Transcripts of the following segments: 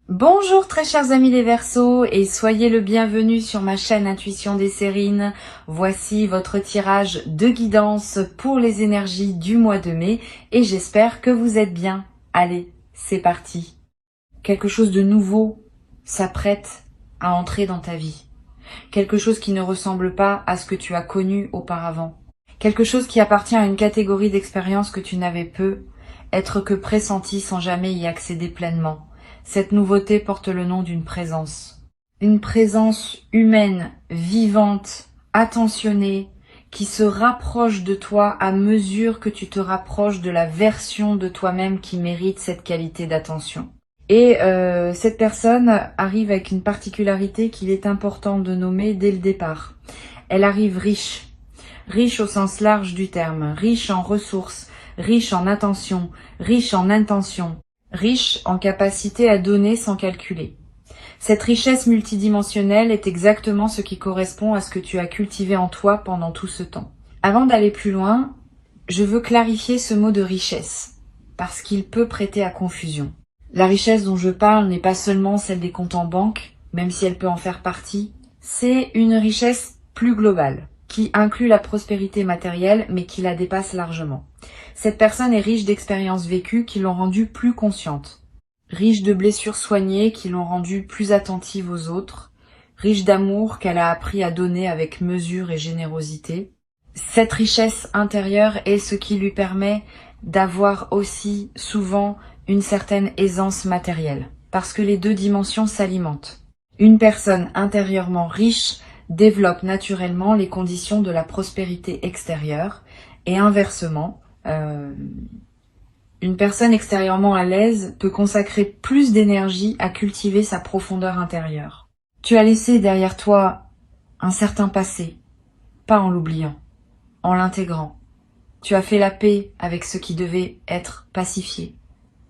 Bonjour très chers amis les Verseaux et soyez le bienvenu sur ma chaîne Intuition des Sérines. Voici votre tirage de guidance pour les énergies du mois de mai et j'espère que vous êtes bien. Allez, c'est parti. Quelque chose de nouveau s'apprête à entrer dans ta vie. Quelque chose qui ne ressemble pas à ce que tu as connu auparavant. Quelque chose qui appartient à une catégorie d'expérience que tu n'avais peu être que pressenti sans jamais y accéder pleinement. Cette nouveauté porte le nom d'une présence. Une présence humaine, vivante, attentionnée, qui se rapproche de toi à mesure que tu te rapproches de la version de toi-même qui mérite cette qualité d'attention. Et cette personne arrive avec une particularité qu'il est important de nommer dès le départ. Elle arrive riche. Riche au sens large du terme, riche en ressources, riche en attention, riche en intention, riche en capacité à donner sans calculer. Cette richesse multidimensionnelle est exactement ce qui correspond à ce que tu as cultivé en toi pendant tout ce temps. Avant d'aller plus loin, je veux clarifier ce mot de richesse, parce qu'il peut prêter à confusion. La richesse dont je parle n'est pas seulement celle des comptes en banque, même si elle peut en faire partie, c'est une richesse plus globale, qui inclut la prospérité matérielle, mais qui la dépasse largement. Cette personne est riche d'expériences vécues qui l'ont rendue plus consciente, riche de blessures soignées qui l'ont rendue plus attentive aux autres, riche d'amour qu'elle a appris à donner avec mesure et générosité. Cette richesse intérieure est ce qui lui permet d'avoir aussi souvent une certaine aisance matérielle, parce que les deux dimensions s'alimentent. Une personne intérieurement riche développe naturellement les conditions de la prospérité extérieure et inversement, une personne extérieurement à l'aise peut consacrer plus d'énergie à cultiver sa profondeur intérieure. Tu as laissé derrière toi un certain passé, pas en l'oubliant, en l'intégrant. Tu as fait la paix avec ce qui devait être pacifié.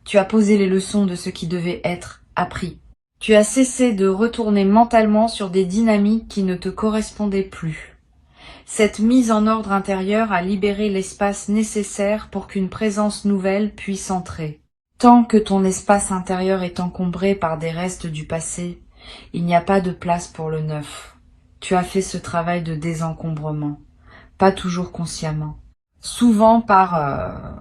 Tu as posé les leçons de ce qui devait être appris. Tu as cessé de retourner mentalement sur des dynamiques qui ne te correspondaient plus. Cette mise en ordre intérieur a libéré l'espace nécessaire pour qu'une présence nouvelle puisse entrer. Tant que ton espace intérieur est encombré par des restes du passé, il n'y a pas de place pour le neuf. Tu as fait ce travail de désencombrement, pas toujours consciemment, souvent par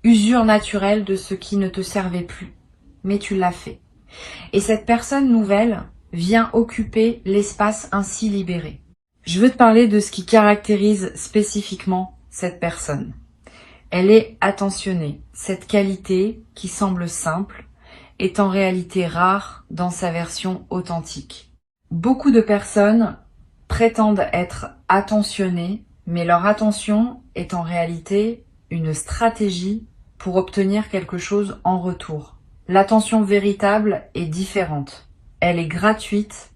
usure naturelle de ce qui ne te servait plus, mais tu l'as fait. Et cette personne nouvelle vient occuper l'espace ainsi libéré. Je veux te parler de ce qui caractérise spécifiquement cette personne. Elle est attentionnée. Cette qualité, qui semble simple, est en réalité rare dans sa version authentique. Beaucoup de personnes prétendent être attentionnées, mais leur attention est en réalité une stratégie pour obtenir quelque chose en retour. L'attention véritable est différente. Elle est gratuite.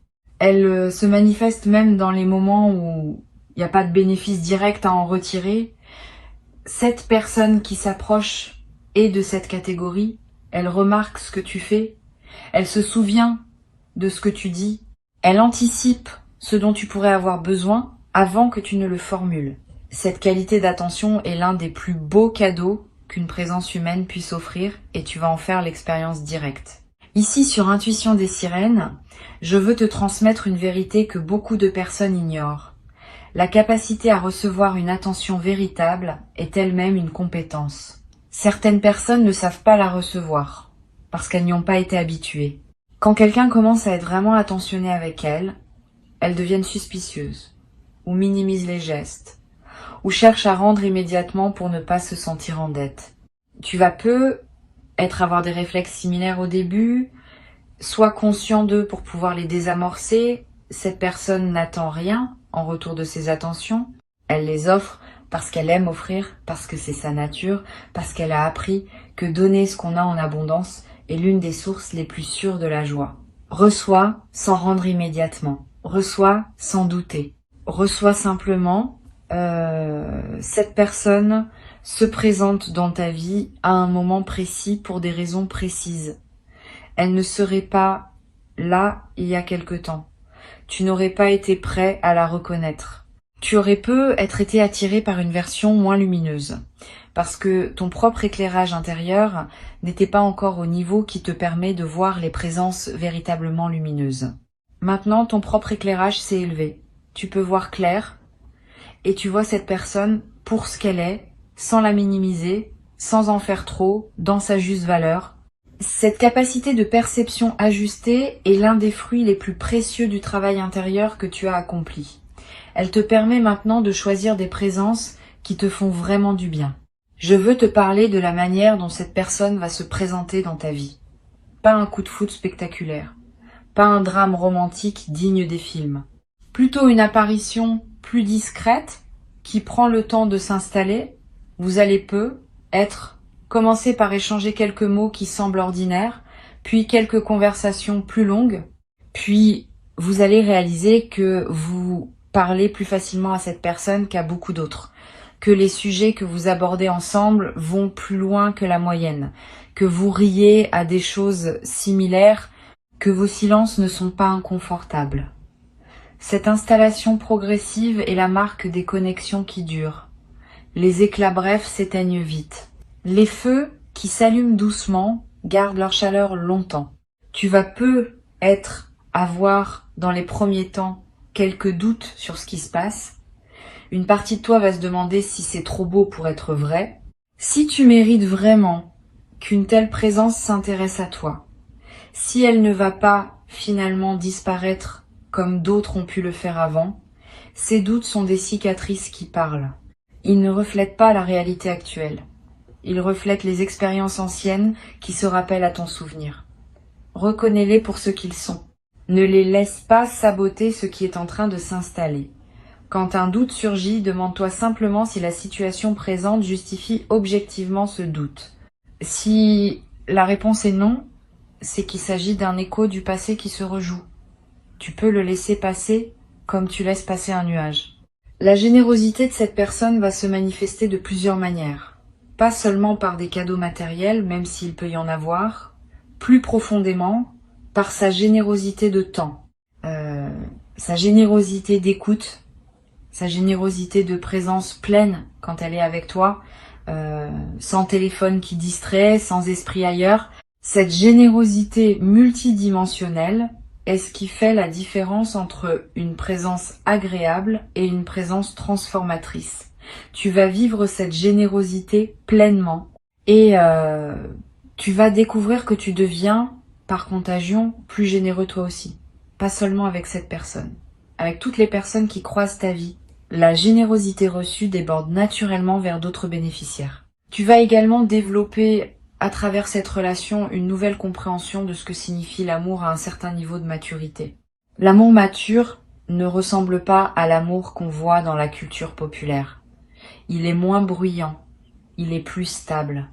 Elle se manifeste même dans les moments où il n'y a pas de bénéfice direct à en retirer. Cette personne qui s'approche est de cette catégorie. Elle remarque ce que tu fais. Elle se souvient de ce que tu dis. Elle anticipe ce dont tu pourrais avoir besoin avant que tu ne le formules. Cette qualité d'attention est l'un des plus beaux cadeaux qu'une présence humaine puisse offrir et tu vas en faire l'expérience directe. Ici, sur Intuition des Sirènes, je veux te transmettre une vérité que beaucoup de personnes ignorent. La capacité à recevoir une attention véritable est elle-même une compétence. Certaines personnes ne savent pas la recevoir, parce qu'elles n'y ont pas été habituées. Quand quelqu'un commence à être vraiment attentionné avec elles, elles deviennent suspicieuses, ou minimisent les gestes, ou cherchent à rendre immédiatement pour ne pas se sentir en dette. Tu vas avoir des réflexes similaires au début, sois conscient d'eux pour pouvoir les désamorcer. Cette personne n'attend rien en retour de ses attentions. Elle les offre parce qu'elle aime offrir, parce que c'est sa nature, parce qu'elle a appris que donner ce qu'on a en abondance est l'une des sources les plus sûres de la joie. Reçois sans rendre immédiatement. Reçois sans douter. Reçois simplement. Cette personne se présente dans ta vie à un moment précis pour des raisons précises. Elle ne serait pas là il y a quelque temps. Tu n'aurais pas été prêt à la reconnaître. Tu aurais pu être été attiré par une version moins lumineuse, parce que ton propre éclairage intérieur n'était pas encore au niveau qui te permet de voir les présences véritablement lumineuses. Maintenant, ton propre éclairage s'est élevé. Tu peux voir clair, et tu vois cette personne pour ce qu'elle est, sans la minimiser, sans en faire trop, dans sa juste valeur. Cette capacité de perception ajustée est l'un des fruits les plus précieux du travail intérieur que tu as accompli. Elle te permet maintenant de choisir des présences qui te font vraiment du bien. Je veux te parler de la manière dont cette personne va se présenter dans ta vie. Pas un coup de foudre spectaculaire, pas un drame romantique digne des films. Plutôt une apparition plus discrète qui prend le temps de s'installer. Vous allez commencer par échanger quelques mots qui semblent ordinaires, puis quelques conversations plus longues, puis vous allez réaliser que vous parlez plus facilement à cette personne qu'à beaucoup d'autres, que les sujets que vous abordez ensemble vont plus loin que la moyenne, que vous riez à des choses similaires, que vos silences ne sont pas inconfortables. Cette installation progressive est la marque des connexions qui durent. Les éclats brefs s'éteignent vite. Les feux qui s'allument doucement gardent leur chaleur longtemps. Tu vas avoir dans les premiers temps quelques doutes sur ce qui se passe. Une partie de toi va se demander si c'est trop beau pour être vrai. Si tu mérites vraiment qu'une telle présence s'intéresse à toi, si elle ne va pas finalement disparaître comme d'autres ont pu le faire avant, ces doutes sont des cicatrices qui parlent. Ils ne reflètent pas la réalité actuelle. Ils reflètent les expériences anciennes qui se rappellent à ton souvenir. Reconnais-les pour ce qu'ils sont. Ne les laisse pas saboter ce qui est en train de s'installer. Quand un doute surgit, demande-toi simplement si la situation présente justifie objectivement ce doute. Si la réponse est non, c'est qu'il s'agit d'un écho du passé qui se rejoue. Tu peux le laisser passer comme tu laisses passer un nuage. La générosité de cette personne va se manifester de plusieurs manières. Pas seulement par des cadeaux matériels, même s'il peut y en avoir, plus profondément par sa générosité de temps, sa générosité d'écoute, sa générosité de présence pleine quand elle est avec toi, sans téléphone qui distrait, sans esprit ailleurs. Cette générosité multidimensionnelle est ce qui fait la différence entre une présence agréable et une présence transformatrice. Tu vas vivre cette générosité pleinement et tu vas découvrir que tu deviens, par contagion, plus généreux toi aussi. Pas seulement avec cette personne, avec toutes les personnes qui croisent ta vie. La générosité reçue déborde naturellement vers d'autres bénéficiaires. Tu vas également développer à travers cette relation une nouvelle compréhension de ce que signifie l'amour à un certain niveau de maturité. L'amour mature ne ressemble pas à l'amour qu'on voit dans la culture populaire. Il est moins bruyant, il est plus stable.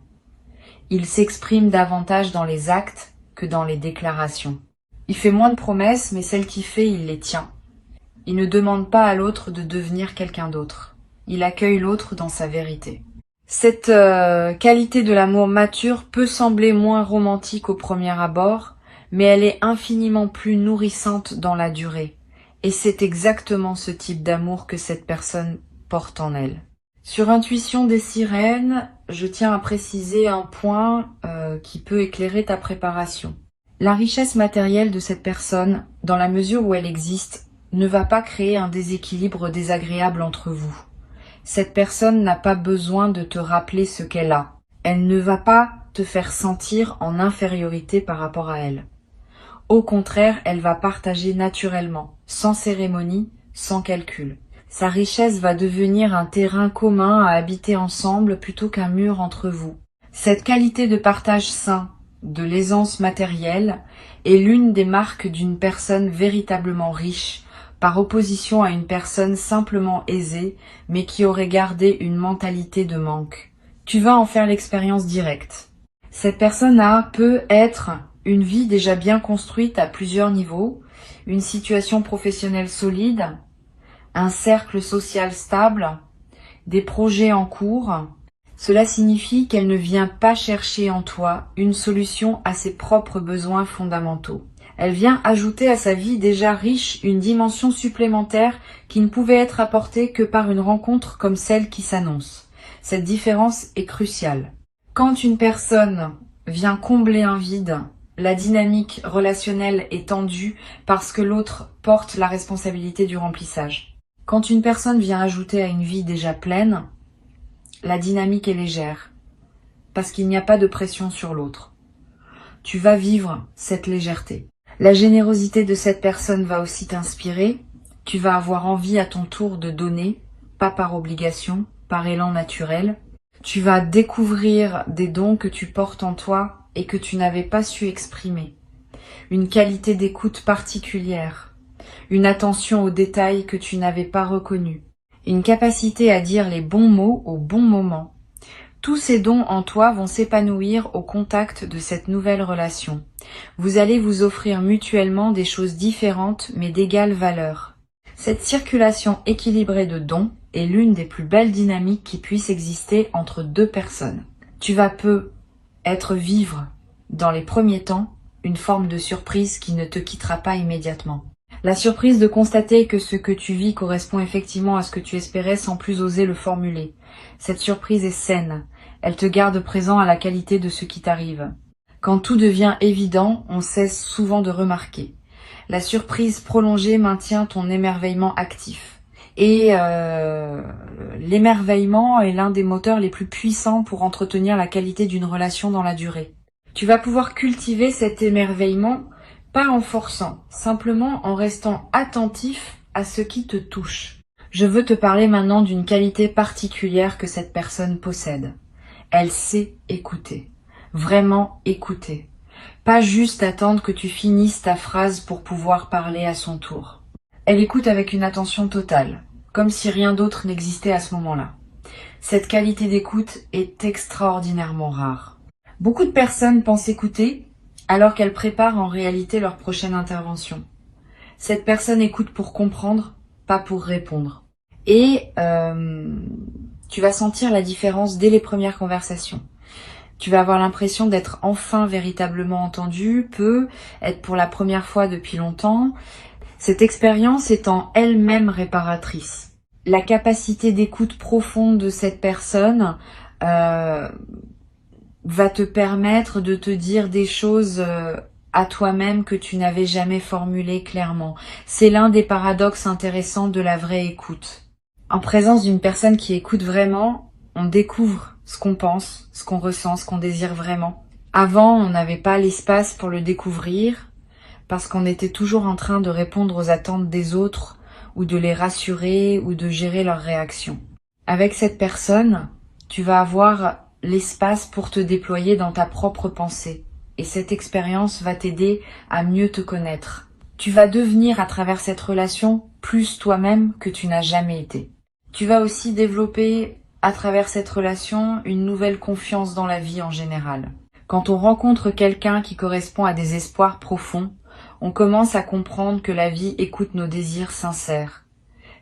Il s'exprime davantage dans les actes que dans les déclarations. Il fait moins de promesses, mais celles qu'il fait, il les tient. Il ne demande pas à l'autre de devenir quelqu'un d'autre. Il accueille l'autre dans sa vérité. Cette qualité de l'amour mature peut sembler moins romantique au premier abord, mais elle est infiniment plus nourrissante dans la durée. Et c'est exactement ce type d'amour que cette personne porte en elle. Sur Intuition des sirènes, je tiens à préciser un point qui peut éclairer ta préparation. La richesse matérielle de cette personne, dans la mesure où elle existe, ne va pas créer un déséquilibre désagréable entre vous. Cette personne n'a pas besoin de te rappeler ce qu'elle a. Elle ne va pas te faire sentir en infériorité par rapport à elle. Au contraire, elle va partager naturellement, sans cérémonie, sans calcul. Sa richesse va devenir un terrain commun à habiter ensemble plutôt qu'un mur entre vous. Cette qualité de partage sain, de l'aisance matérielle, est l'une des marques d'une personne véritablement riche, par opposition à une personne simplement aisée, mais qui aurait gardé une mentalité de manque. Tu vas en faire l'expérience directe. Cette personne peut être une vie déjà bien construite à plusieurs niveaux, une situation professionnelle solide, un cercle social stable, des projets en cours. Cela signifie qu'elle ne vient pas chercher en toi une solution à ses propres besoins fondamentaux. Elle vient ajouter à sa vie déjà riche une dimension supplémentaire qui ne pouvait être apportée que par une rencontre comme celle qui s'annonce. Cette différence est cruciale. Quand une personne vient combler un vide, la dynamique relationnelle est tendue parce que l'autre porte la responsabilité du remplissage. Quand une personne vient ajouter à une vie déjà pleine, la dynamique est légère parce qu'il n'y a pas de pression sur l'autre. Tu vas vivre cette légèreté. La générosité de cette personne va aussi t'inspirer. Tu vas avoir envie à ton tour de donner, pas par obligation, par élan naturel. Tu vas découvrir des dons que tu portes en toi et que tu n'avais pas su exprimer. Une qualité d'écoute particulière. Une attention aux détails que tu n'avais pas reconnus. Une capacité à dire les bons mots au bon moment. Tous ces dons en toi vont s'épanouir au contact de cette nouvelle relation. Vous allez vous offrir mutuellement des choses différentes mais d'égale valeur. Cette circulation équilibrée de dons est l'une des plus belles dynamiques qui puissent exister entre deux personnes. Tu vas peut-être vivre, dans les premiers temps, une forme de surprise qui ne te quittera pas immédiatement. La surprise de constater que ce que tu vis correspond effectivement à ce que tu espérais sans plus oser le formuler. Cette surprise est saine. Elle te garde présent à la qualité de ce qui t'arrive. Quand tout devient évident, on cesse souvent de remarquer. La surprise prolongée maintient ton émerveillement actif. Et l'émerveillement est l'un des moteurs les plus puissants pour entretenir la qualité d'une relation dans la durée. Tu vas pouvoir cultiver cet émerveillement pas en forçant, simplement en restant attentif à ce qui te touche. Je veux te parler maintenant d'une qualité particulière que cette personne possède. Elle sait écouter. Vraiment écouter. Pas juste attendre que tu finisses ta phrase pour pouvoir parler à son tour. Elle écoute avec une attention totale, comme si rien d'autre n'existait à ce moment-là. Cette qualité d'écoute est extraordinairement rare. Beaucoup de personnes pensent écouter, alors qu'elles préparent en réalité leur prochaine intervention. Cette personne écoute pour comprendre, pas pour répondre. Et tu vas sentir la différence dès les premières conversations. Tu vas avoir l'impression d'être enfin véritablement entendu, peut être pour la première fois depuis longtemps. Cette expérience est en elle-même réparatrice. La capacité d'écoute profonde de cette personne va te permettre de te dire des choses à toi-même que tu n'avais jamais formulées clairement. C'est l'un des paradoxes intéressants de la vraie écoute. En présence d'une personne qui écoute vraiment, on découvre ce qu'on pense, ce qu'on ressent, ce qu'on désire vraiment. Avant, on n'avait pas l'espace pour le découvrir parce qu'on était toujours en train de répondre aux attentes des autres ou de les rassurer ou de gérer leurs réactions. Avec cette personne, tu vas avoir l'espace pour te déployer dans ta propre pensée. Et cette expérience va t'aider à mieux te connaître. Tu vas devenir à travers cette relation plus toi-même que tu n'as jamais été. Tu vas aussi développer à travers cette relation une nouvelle confiance dans la vie en général. Quand on rencontre quelqu'un qui correspond à des espoirs profonds, on commence à comprendre que la vie écoute nos désirs sincères.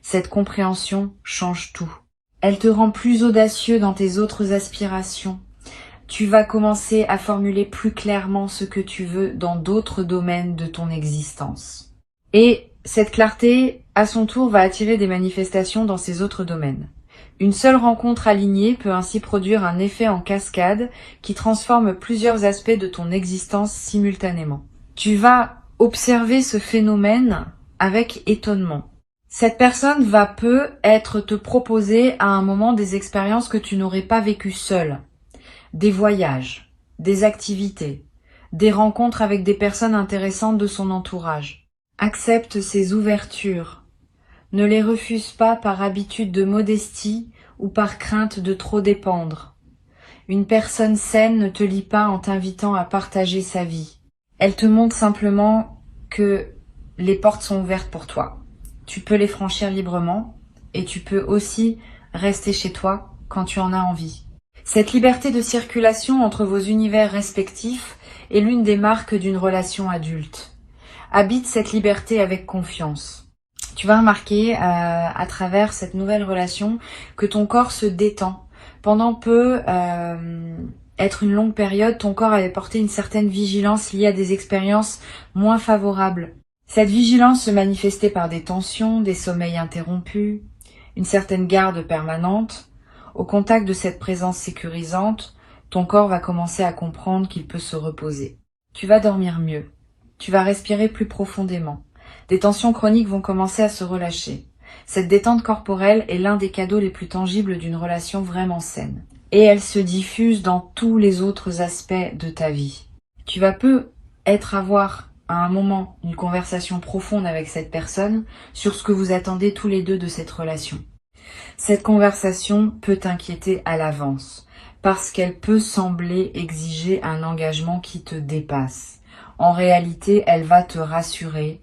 Cette compréhension change tout. Elle te rend plus audacieux dans tes autres aspirations. Tu vas commencer à formuler plus clairement ce que tu veux dans d'autres domaines de ton existence. Et cette clarté, à son tour, va attirer des manifestations dans ces autres domaines. Une seule rencontre alignée peut ainsi produire un effet en cascade qui transforme plusieurs aspects de ton existence simultanément. Tu vas observer ce phénomène avec étonnement. Cette personne va peut-être te proposer à un moment des expériences que tu n'aurais pas vécues seule. Des voyages, des activités, des rencontres avec des personnes intéressantes de son entourage. Accepte ces ouvertures. Ne les refuse pas par habitude de modestie ou par crainte de trop dépendre. Une personne saine ne te lie pas en t'invitant à partager sa vie. Elle te montre simplement que les portes sont ouvertes pour toi. Tu peux les franchir librement et tu peux aussi rester chez toi quand tu en as envie. Cette liberté de circulation entre vos univers respectifs est l'une des marques d'une relation adulte. Habite cette liberté avec confiance. Tu vas remarquer à travers cette nouvelle relation que ton corps se détend. Pendant peu, être une longue période, ton corps avait porté une certaine vigilance liée à des expériences moins favorables. Cette vigilance se manifestait par des tensions, des sommeils interrompus, une certaine garde permanente. Au contact de cette présence sécurisante, ton corps va commencer à comprendre qu'il peut se reposer. Tu vas dormir mieux. Tu vas respirer plus profondément. Des tensions chroniques vont commencer à se relâcher. Cette détente corporelle est l'un des cadeaux les plus tangibles d'une relation vraiment saine. Et elle se diffuse dans tous les autres aspects de ta vie. Tu vas avoir à un moment une conversation profonde avec cette personne sur ce que vous attendez tous les deux de cette relation. Cette conversation peut t'inquiéter à l'avance, parce qu'elle peut sembler exiger un engagement qui te dépasse. En réalité, elle va te rassurer.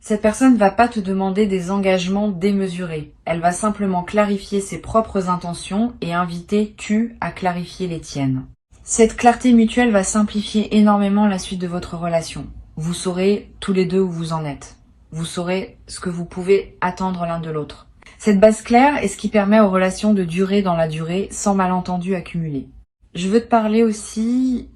Cette personne ne va pas te demander des engagements démesurés. Elle va simplement clarifier ses propres intentions et inviter tu à clarifier les tiennes. Cette clarté mutuelle va simplifier énormément la suite de votre relation. Vous saurez tous les deux où vous en êtes. Vous saurez ce que vous pouvez attendre l'un de l'autre. Cette base claire est ce qui permet aux relations de durer dans la durée sans malentendus accumulés. Je veux te parler aussi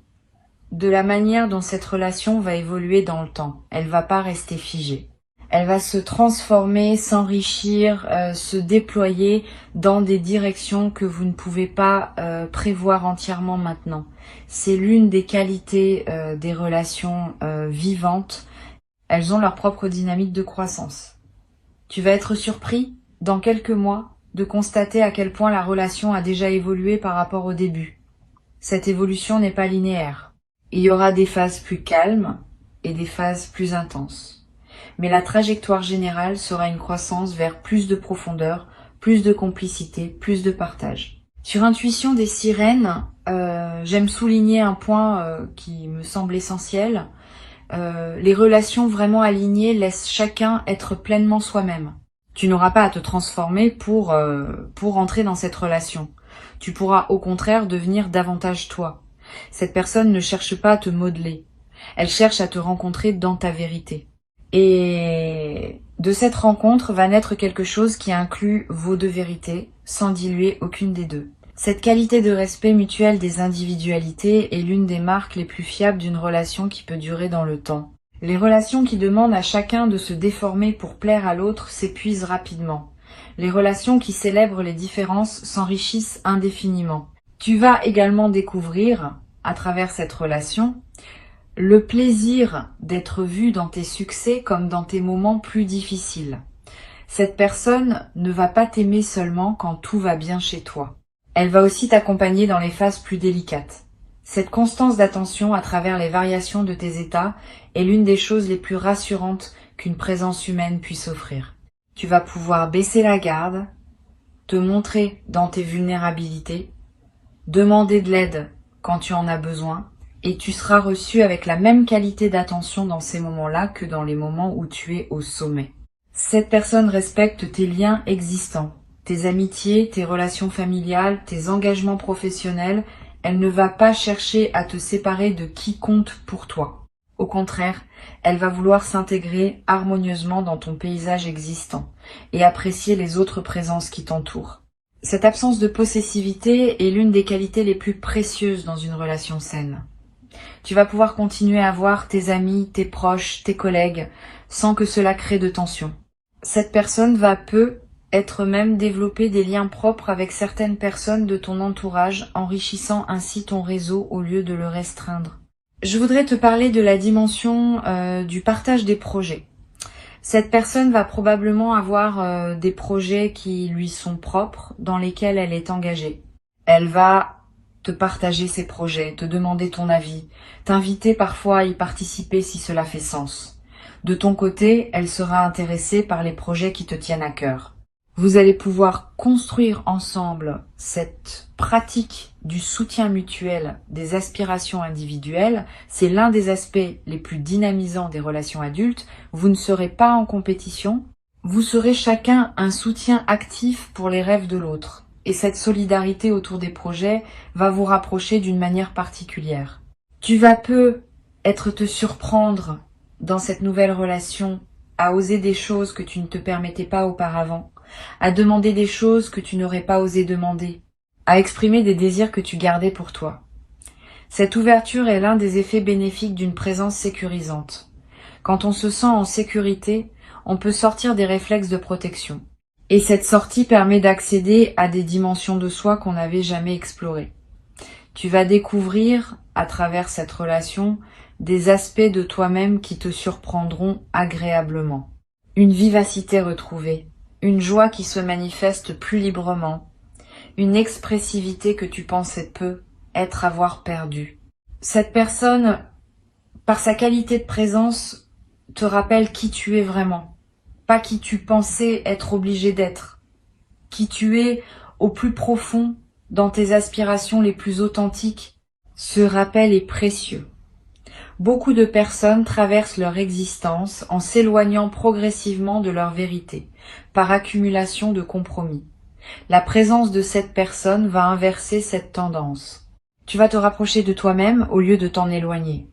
de la manière dont cette relation va évoluer dans le temps. Elle va pas rester figée. Elle va se transformer, s'enrichir, se déployer dans des directions que vous ne pouvez pas prévoir entièrement maintenant. C'est l'une des qualités des relations vivantes. Elles ont leur propre dynamique de croissance. Tu vas être surpris, dans quelques mois, de constater à quel point la relation a déjà évolué par rapport au début. Cette évolution n'est pas linéaire. Il y aura des phases plus calmes et des phases plus intenses. Mais la trajectoire générale sera une croissance vers plus de profondeur, plus de complicité, plus de partage. Sur Intuition des sirènes, j'aime souligner un point qui me semble essentiel. Les relations vraiment alignées laissent chacun être pleinement soi-même. Tu n'auras pas à te transformer pour entrer dans cette relation. Tu pourras au contraire devenir davantage toi. Cette personne ne cherche pas à te modeler. Elle cherche à te rencontrer dans ta vérité. Et de cette rencontre va naître quelque chose qui inclut vos deux vérités, sans diluer aucune des deux. Cette qualité de respect mutuel des individualités est l'une des marques les plus fiables d'une relation qui peut durer dans le temps. Les relations qui demandent à chacun de se déformer pour plaire à l'autre s'épuisent rapidement. Les relations qui célèbrent les différences s'enrichissent indéfiniment. Tu vas également découvrir, à travers cette relation, le plaisir d'être vu dans tes succès comme dans tes moments plus difficiles. Cette personne ne va pas t'aimer seulement quand tout va bien chez toi. Elle va aussi t'accompagner dans les phases plus délicates. Cette constance d'attention à travers les variations de tes états est l'une des choses les plus rassurantes qu'une présence humaine puisse offrir. Tu vas pouvoir baisser la garde, te montrer dans tes vulnérabilités, demander de l'aide quand tu en as besoin, et tu seras reçu avec la même qualité d'attention dans ces moments-là que dans les moments où tu es au sommet. Cette personne respecte tes liens existants, tes amitiés, tes relations familiales, tes engagements professionnels. Elle ne va pas chercher à te séparer de qui compte pour toi. Au contraire, elle va vouloir s'intégrer harmonieusement dans ton paysage existant et apprécier les autres présences qui t'entourent. Cette absence de possessivité est l'une des qualités les plus précieuses dans une relation saine. Tu vas pouvoir continuer à voir tes amis, tes proches, tes collègues, sans que cela crée de tension. Cette personne va être même développer des liens propres avec certaines personnes de ton entourage, enrichissant ainsi ton réseau au lieu de le restreindre. Je voudrais te parler de la dimension du partage des projets. Cette personne va probablement avoir des projets qui lui sont propres, dans lesquels elle est engagée. Elle va te partager ses projets, te demander ton avis, t'inviter parfois à y participer si cela fait sens. De ton côté, elle sera intéressée par les projets qui te tiennent à cœur. Vous allez pouvoir construire ensemble cette pratique du soutien mutuel des aspirations individuelles. C'est l'un des aspects les plus dynamisants des relations adultes. Vous ne serez pas en compétition. Vous serez chacun un soutien actif pour les rêves de l'autre. Et cette solidarité autour des projets va vous rapprocher d'une manière particulière. Tu vas peut-être te surprendre dans cette nouvelle relation à oser des choses que tu ne te permettais pas auparavant, à demander des choses que tu n'aurais pas osé demander, à exprimer des désirs que tu gardais pour toi. Cette ouverture est l'un des effets bénéfiques d'une présence sécurisante. Quand on se sent en sécurité, on peut sortir des réflexes de protection. Et cette sortie permet d'accéder à des dimensions de soi qu'on n'avait jamais explorées. Tu vas découvrir, à travers cette relation, des aspects de toi-même qui te surprendront agréablement. Une vivacité retrouvée, une joie qui se manifeste plus librement, une expressivité que tu pensais peu avoir perdue. Cette personne, par sa qualité de présence, te rappelle qui tu es vraiment, pas qui tu pensais être obligé d'être, qui tu es au plus profond dans tes aspirations les plus authentiques. Ce rappel est précieux. Beaucoup de personnes traversent leur existence en s'éloignant progressivement de leur vérité, par accumulation de compromis. La présence de cette personne va inverser cette tendance. Tu vas te rapprocher de toi-même au lieu de t'en éloigner.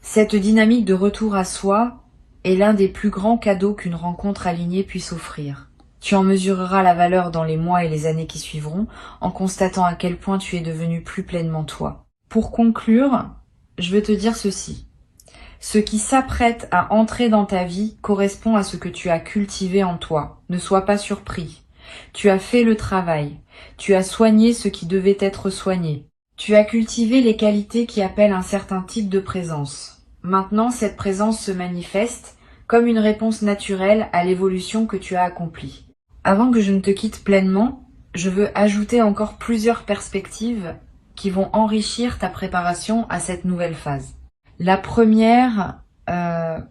Cette dynamique de retour à soi est l'un des plus grands cadeaux qu'une rencontre alignée puisse offrir. Tu en mesureras la valeur dans les mois et les années qui suivront, en constatant à quel point tu es devenu plus pleinement toi. Pour conclure, je veux te dire ceci. Ce qui s'apprête à entrer dans ta vie correspond à ce que tu as cultivé en toi. Ne sois pas surpris. Tu as fait le travail. Tu as soigné ce qui devait être soigné. Tu as cultivé les qualités qui appellent un certain type de présence. Maintenant, cette présence se manifeste comme une réponse naturelle à l'évolution que tu as accomplie. Avant que je ne te quitte pleinement, je veux ajouter encore plusieurs perspectives qui vont enrichir ta préparation à cette nouvelle phase. La première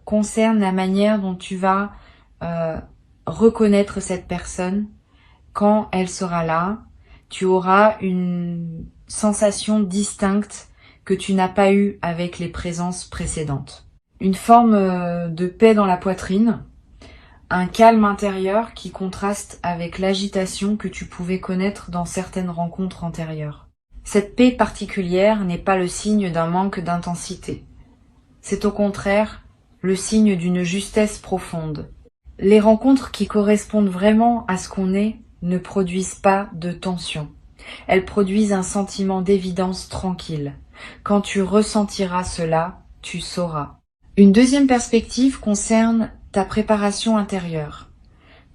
concerne la manière dont tu vas reconnaître cette personne. Quand elle sera là, tu auras une sensation distincte que tu n'as pas eue avec les présences précédentes. Une forme de paix dans la poitrine, un calme intérieur qui contraste avec l'agitation que tu pouvais connaître dans certaines rencontres antérieures. Cette paix particulière n'est pas le signe d'un manque d'intensité. C'est au contraire le signe d'une justesse profonde. Les rencontres qui correspondent vraiment à ce qu'on est ne produisent pas de tension. Elles produisent un sentiment d'évidence tranquille. Quand tu ressentiras cela, tu sauras. Une deuxième perspective concerne ta préparation intérieure.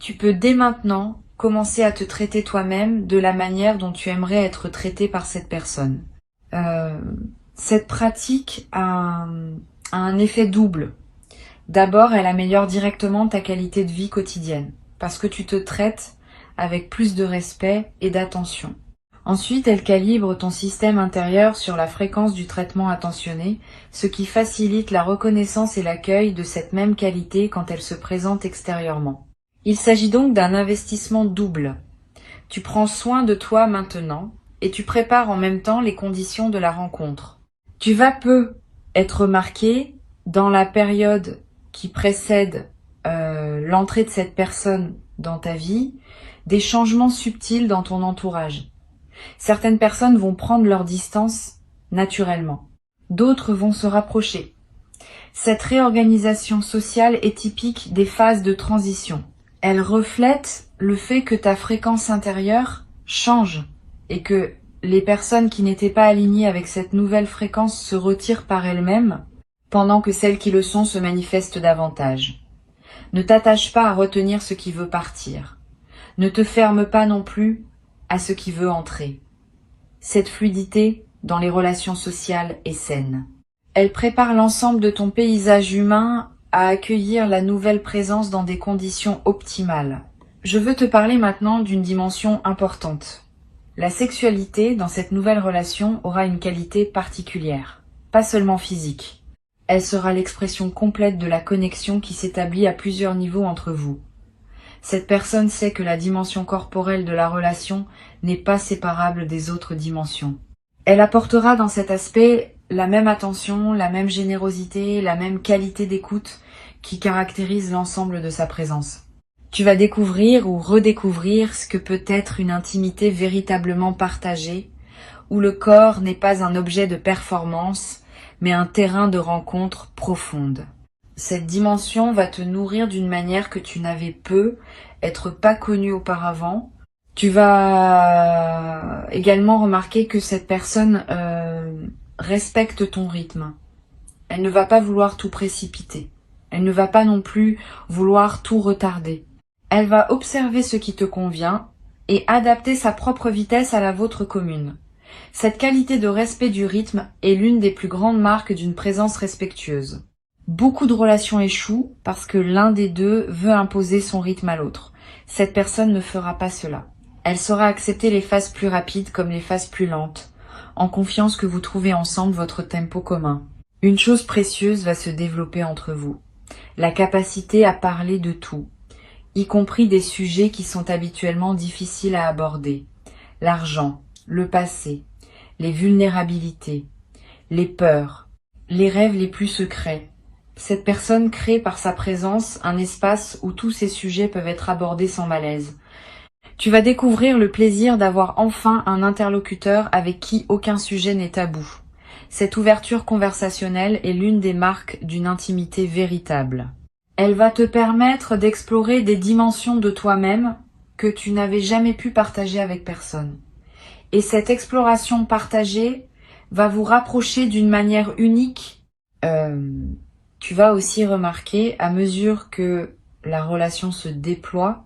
Tu peux dès maintenant commencer à te traiter toi-même de la manière dont tu aimerais être traité par cette personne. Cette pratique a un effet double. D'abord, elle améliore directement ta qualité de vie quotidienne, parce que tu te traites avec plus de respect et d'attention. Ensuite, elle calibre ton système intérieur sur la fréquence du traitement attentionné, ce qui facilite la reconnaissance et l'accueil de cette même qualité quand elle se présente extérieurement. Il s'agit donc d'un investissement double. Tu prends soin de toi maintenant et tu prépares en même temps les conditions de la rencontre. Tu vas peu être marqué dans la période qui précède l'entrée de cette personne dans ta vie, des changements subtils dans ton entourage. Certaines personnes vont prendre leur distance naturellement. D'autres vont se rapprocher. Cette réorganisation sociale est typique des phases de transition. Elle reflète le fait que ta fréquence intérieure change et que les personnes qui n'étaient pas alignées avec cette nouvelle fréquence se retirent par elles-mêmes, pendant que celles qui le sont se manifestent davantage. Ne t'attache pas à retenir ce qui veut partir. Ne te ferme pas non plus à ce qui veut entrer. Cette fluidité dans les relations sociales est saine. Elle prépare l'ensemble de ton paysage humain à accueillir la nouvelle présence dans des conditions optimales. Je veux te parler maintenant d'une dimension importante. La sexualité dans cette nouvelle relation aura une qualité particulière, pas seulement physique. Elle sera l'expression complète de la connexion qui s'établit à plusieurs niveaux entre vous. Cette personne sait que la dimension corporelle de la relation n'est pas séparable des autres dimensions. Elle apportera dans cet aspect la même attention, la même générosité, la même qualité d'écoute qui caractérise l'ensemble de sa présence. Tu vas découvrir ou redécouvrir ce que peut être une intimité véritablement partagée, où le corps n'est pas un objet de performance, mais un terrain de rencontre profonde. Cette dimension va te nourrir d'une manière que tu n'avais être pas connu auparavant, Tu vas également remarquer que cette personne respecte ton rythme. Elle ne va pas vouloir tout précipiter. Elle ne va pas non plus vouloir tout retarder. Elle va observer ce qui te convient et adapter sa propre vitesse à la vôtre commune. Cette qualité de respect du rythme est l'une des plus grandes marques d'une présence respectueuse. Beaucoup de relations échouent parce que l'un des deux veut imposer son rythme à l'autre. Cette personne ne fera pas cela. Elle saura accepter les phases plus rapides comme les phases plus lentes, en confiance que vous trouvez ensemble votre tempo commun. Une chose précieuse va se développer entre vous. La capacité à parler de tout, y compris des sujets qui sont habituellement difficiles à aborder. L'argent, le passé, les vulnérabilités, les peurs, les rêves les plus secrets. Cette personne crée par sa présence un espace où tous ces sujets peuvent être abordés sans malaise. Tu vas découvrir le plaisir d'avoir enfin un interlocuteur avec qui aucun sujet n'est tabou. Cette ouverture conversationnelle est l'une des marques d'une intimité véritable. Elle va te permettre d'explorer des dimensions de toi-même que tu n'avais jamais pu partager avec personne. Et cette exploration partagée va vous rapprocher d'une manière unique. Tu vas aussi remarquer, à mesure que la relation se déploie,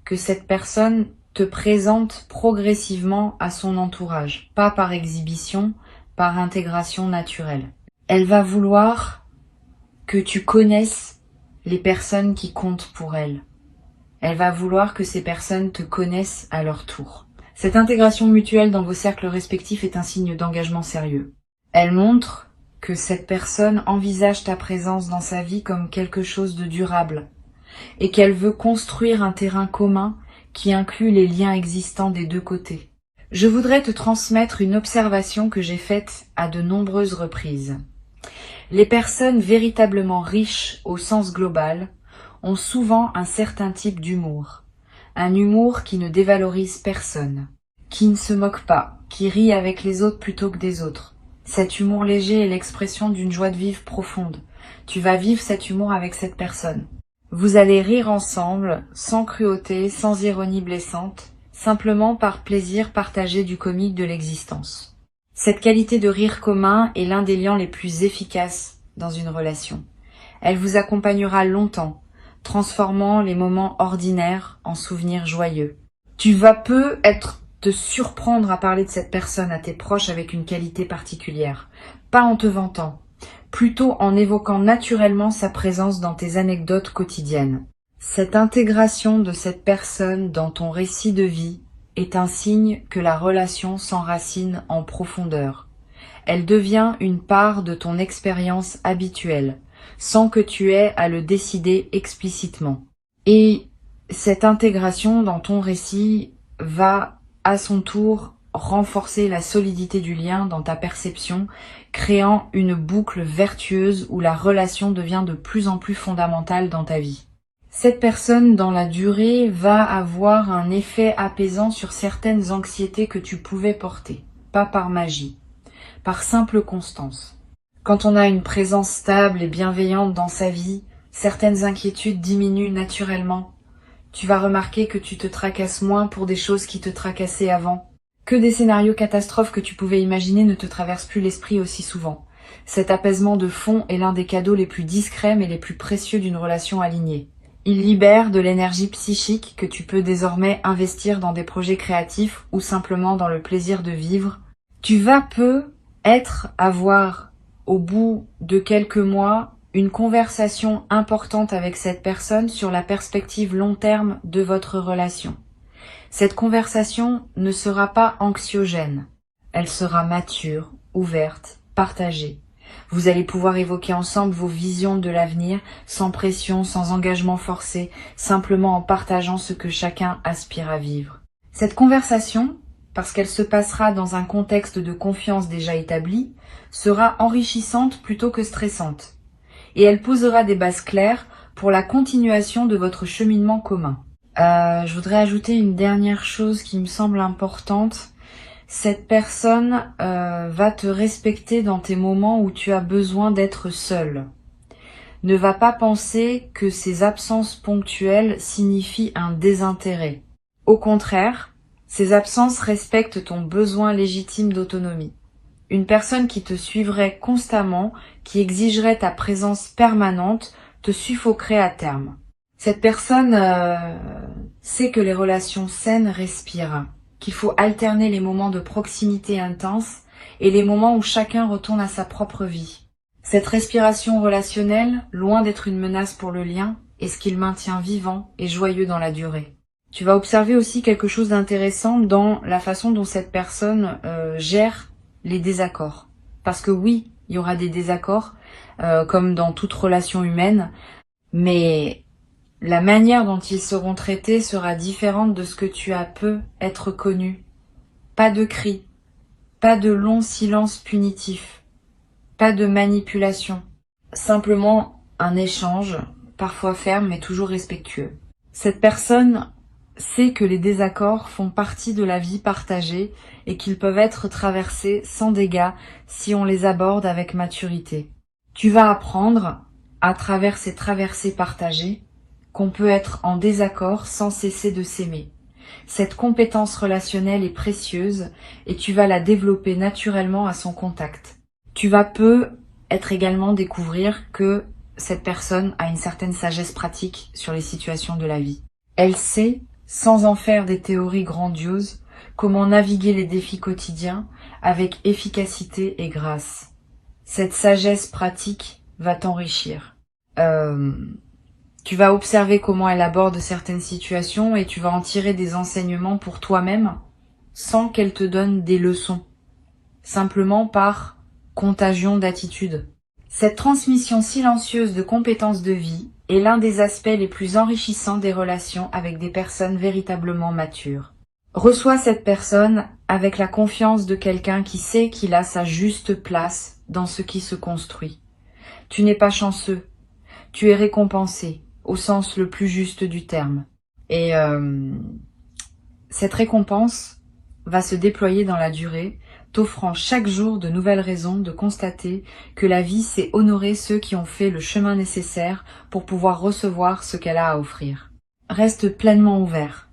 que cette personne te présente progressivement à son entourage, pas par exhibition, par intégration naturelle. Elle va vouloir que tu connaisses les personnes qui comptent pour elle. Elle va vouloir que ces personnes te connaissent à leur tour. Cette intégration mutuelle dans vos cercles respectifs est un signe d'engagement sérieux. Elle montre que cette personne envisage ta présence dans sa vie comme quelque chose de durable et qu'elle veut construire un terrain commun qui inclut les liens existants des deux côtés. Je voudrais te transmettre une observation que j'ai faite à de nombreuses reprises. Les personnes véritablement riches au sens global ont souvent un certain type d'humour. Un humour qui ne dévalorise personne, qui ne se moque pas, qui rit avec les autres plutôt que des autres. Cet humour léger est l'expression d'une joie de vivre profonde. Tu vas vivre cet humour avec cette personne. Vous allez rire ensemble, sans cruauté, sans ironie blessante, simplement par plaisir partagé du comique de l'existence. Cette qualité de rire commun est l'un des liens les plus efficaces dans une relation. Elle vous accompagnera longtemps, transformant les moments ordinaires en souvenirs joyeux. Tu vas te surprendre à parler de cette personne à tes proches avec une qualité particulière, pas en te vantant, plutôt en évoquant naturellement sa présence dans tes anecdotes quotidiennes. Cette intégration de cette personne dans ton récit de vie est un signe que la relation s'enracine en profondeur. Elle devient une part de ton expérience habituelle, sans que tu aies à le décider explicitement. Et cette intégration dans ton récit va, à son tour, renforcer la solidité du lien dans ta perception, créant une boucle vertueuse où la relation devient de plus en plus fondamentale dans ta vie. Cette personne, dans la durée, va avoir un effet apaisant sur certaines anxiétés que tu pouvais porter, pas par magie, par simple constance. Quand on a une présence stable et bienveillante dans sa vie, certaines inquiétudes diminuent naturellement. Tu vas remarquer que tu te tracasses moins pour des choses qui te tracassaient avant, que des scénarios catastrophes que tu pouvais imaginer ne te traversent plus l'esprit aussi souvent. Cet apaisement de fond est l'un des cadeaux les plus discrets mais les plus précieux d'une relation alignée. Il libère de l'énergie psychique que tu peux désormais investir dans des projets créatifs ou simplement dans le plaisir de vivre. Tu vas avoir, au bout de quelques mois, une conversation importante avec cette personne sur la perspective long terme de votre relation. Cette conversation ne sera pas anxiogène. Elle sera mature, ouverte, partagée. Vous allez pouvoir évoquer ensemble vos visions de l'avenir, sans pression, sans engagement forcé, simplement en partageant ce que chacun aspire à vivre. Cette conversation, parce qu'elle se passera dans un contexte de confiance déjà établi, sera enrichissante plutôt que stressante. Et elle posera des bases claires pour la continuation de votre cheminement commun. Je voudrais ajouter une dernière chose qui me semble importante. Cette personne va te respecter dans tes moments où tu as besoin d'être seul. Ne va pas penser que ces absences ponctuelles signifient un désintérêt. Au contraire, ces absences respectent ton besoin légitime d'autonomie. Une personne qui te suivrait constamment, qui exigerait ta présence permanente, te suffoquerait à terme. Cette personne sait que les relations saines respirent, qu'il faut alterner les moments de proximité intense et les moments où chacun retourne à sa propre vie. Cette respiration relationnelle, loin d'être une menace pour le lien, est ce qu'il maintient vivant et joyeux dans la durée. Tu vas observer aussi quelque chose d'intéressant dans la façon dont cette personne gère les désaccords. Parce que oui, il y aura des désaccords, comme dans toute relation humaine, mais la manière dont ils seront traités sera différente de ce que tu as peu être connu. Pas de cris, pas de longs silences punitifs, pas de manipulation. Simplement un échange, parfois ferme mais toujours respectueux. Cette personne sait que les désaccords font partie de la vie partagée et qu'ils peuvent être traversés sans dégâts si on les aborde avec maturité. Tu vas apprendre, à travers ces traversées partagées, qu'on peut être en désaccord sans cesser de s'aimer. Cette compétence relationnelle est précieuse et tu vas la développer naturellement à son contact. Tu vas être également découvrir que cette personne a une certaine sagesse pratique sur les situations de la vie. Elle sait, sans en faire des théories grandioses, comment naviguer les défis quotidiens avec efficacité et grâce. Cette sagesse pratique va t'enrichir. Tu vas observer comment elle aborde certaines situations et tu vas en tirer des enseignements pour toi-même sans qu'elle te donne des leçons, simplement par contagion d'attitude. Cette transmission silencieuse de compétences de vie est l'un des aspects les plus enrichissants des relations avec des personnes véritablement matures. Reçois cette personne avec la confiance de quelqu'un qui sait qu'il a sa juste place dans ce qui se construit. Tu n'es pas chanceux, tu es récompensé, au sens le plus juste du terme. Et cette récompense va se déployer dans la durée, t'offrant chaque jour de nouvelles raisons de constater que la vie sait honorer ceux qui ont fait le chemin nécessaire pour pouvoir recevoir ce qu'elle a à offrir. Reste pleinement ouvert,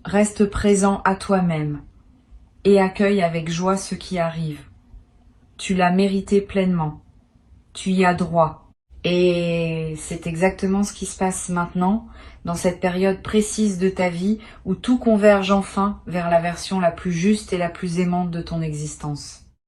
reste présent à toi-même et accueille avec joie ce qui arrive. Tu l'as mérité pleinement, tu y as droit. Et c'est exactement ce qui se passe maintenant, dans cette période précise de ta vie où tout converge enfin vers la version la plus juste et la plus aimante de ton existence.